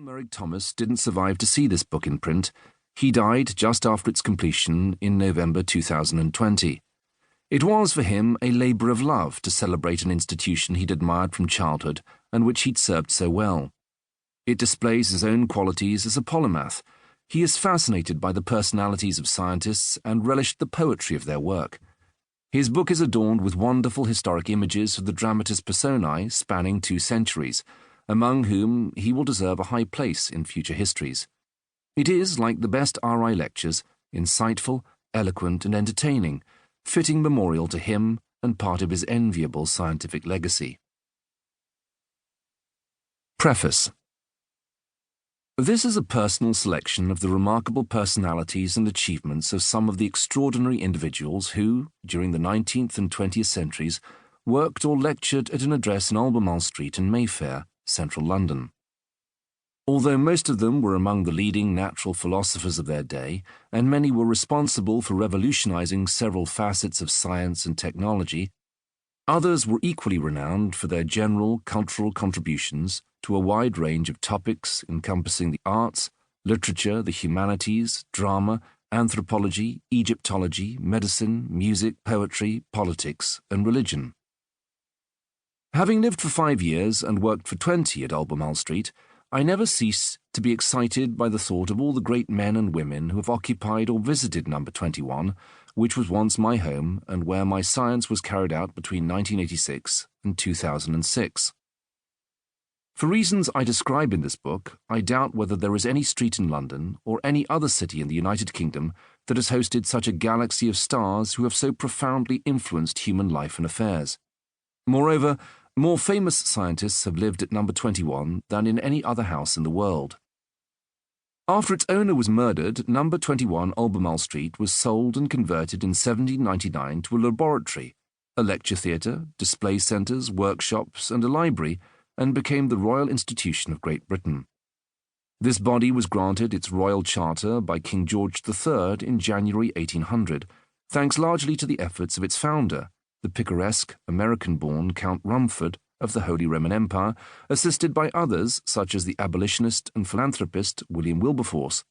Meurig Thomas didn't survive to see this book in print. He died just after its completion in November 2020. It was for him a labour of love to celebrate an institution he'd admired from childhood and which he'd served so well. It displays his own qualities as a polymath. He is fascinated by the personalities of scientists and relished the poetry of their work. His book is adorned with wonderful historic images of the dramatis personae spanning 2 centuries, among whom he will deserve a high place in future histories. It is, like the best RI lectures, insightful, eloquent, and entertaining, fitting memorial to him and part of his enviable scientific legacy. Preface. This is a personal selection of the remarkable personalities and achievements of some of the extraordinary individuals who, during the 19th and 20th centuries, worked or lectured at an address in Albemarle Street in Mayfair, central London. Although most of them were among the leading natural philosophers of their day, and many were responsible for revolutionizing several facets of science and technology, others were equally renowned for their general cultural contributions to a wide range of topics encompassing the arts, literature, the humanities, drama, anthropology, Egyptology, medicine, music, poetry, politics, and religion. Having lived for 5 years and worked for 20 at Albemarle Street, I never cease to be excited by the thought of all the great men and women who have occupied or visited number 21, which was once my home and where my science was carried out between 1986 and 2006. For reasons I describe in this book, I doubt whether there is any street in London or any other city in the United Kingdom that has hosted such a galaxy of stars who have so profoundly influenced human life and affairs. Moreover, more famous scientists have lived at number 21 than in any other house in the world. After its owner was murdered, number 21 Albemarle Street was sold and converted in 1799 to a laboratory, a lecture theatre, display centres, workshops, and a library, and became the Royal Institution of Great Britain. This body was granted its royal charter by King George III in January 1800, thanks largely to the efforts of its founder, the picaresque, American-born Count Rumford of the Holy Roman Empire, assisted by others such as the abolitionist and philanthropist William Wilberforce,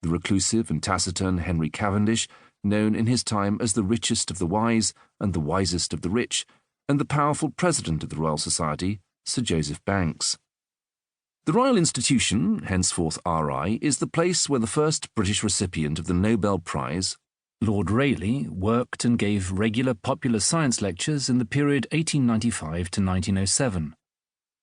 the reclusive and taciturn Henry Cavendish, known in his time as the richest of the wise and the wisest of the rich, and the powerful president of the Royal Society, Sir Joseph Banks. The Royal Institution, henceforth RI, is the place where the first British recipient of the Nobel Prize, Lord Rayleigh, worked and gave regular popular science lectures in the period 1895 to 1907.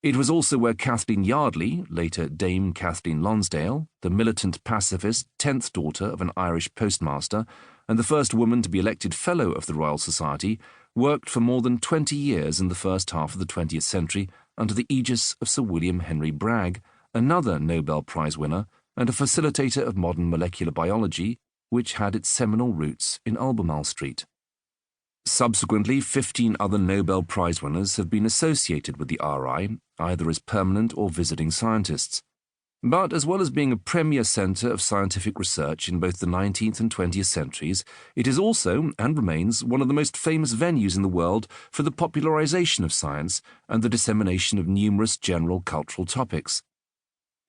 It was also where Kathleen Yardley, later Dame Kathleen Lonsdale, the militant pacifist 10th daughter of an Irish postmaster and the first woman to be elected Fellow of the Royal Society, worked for more than 20 years in the first half of the 20th century under the aegis of Sir William Henry Bragg, another Nobel Prize winner and a facilitator of modern molecular biology, which had its seminal roots in Albemarle Street. Subsequently, 15 other Nobel Prize winners have been associated with the RI, either as permanent or visiting scientists. But as well as being a premier centre of scientific research in both the 19th and 20th centuries, it is also, and remains, one of the most famous venues in the world for the popularisation of science and the dissemination of numerous general cultural topics.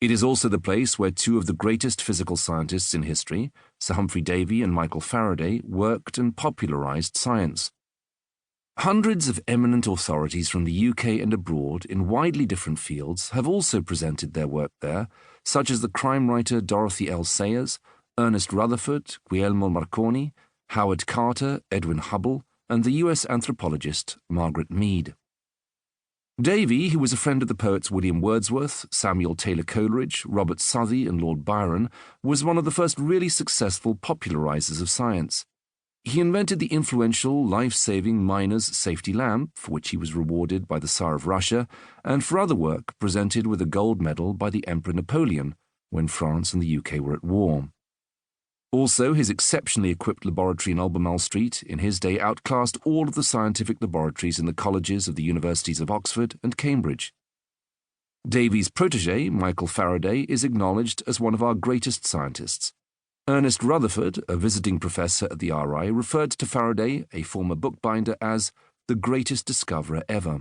It is also the place where 2 of the greatest physical scientists in history, Sir Humphrey Davy and Michael Faraday, worked and popularised science. Hundreds of eminent authorities from the UK and abroad in widely different fields have also presented their work there, such as the crime writer Dorothy L. Sayers, Ernest Rutherford, Guglielmo Marconi, Howard Carter, Edwin Hubble, and the US anthropologist Margaret Mead. Davy, who was a friend of the poets William Wordsworth, Samuel Taylor Coleridge, Robert Southey, and Lord Byron, was one of the first really successful popularisers of science. He invented the influential, life-saving miner's safety lamp, for which he was rewarded by the Tsar of Russia, and for other work presented with a gold medal by the Emperor Napoleon when France and the UK were at war. Also, his exceptionally equipped laboratory in Albemarle Street in his day outclassed all of the scientific laboratories in the colleges of the universities of Oxford and Cambridge. Davy's protégé, Michael Faraday, is acknowledged as one of our greatest scientists. Ernest Rutherford, a visiting professor at the RI, referred to Faraday, a former bookbinder, as the greatest discoverer ever.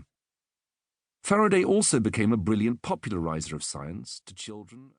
Faraday also became a brilliant popularizer of science to children.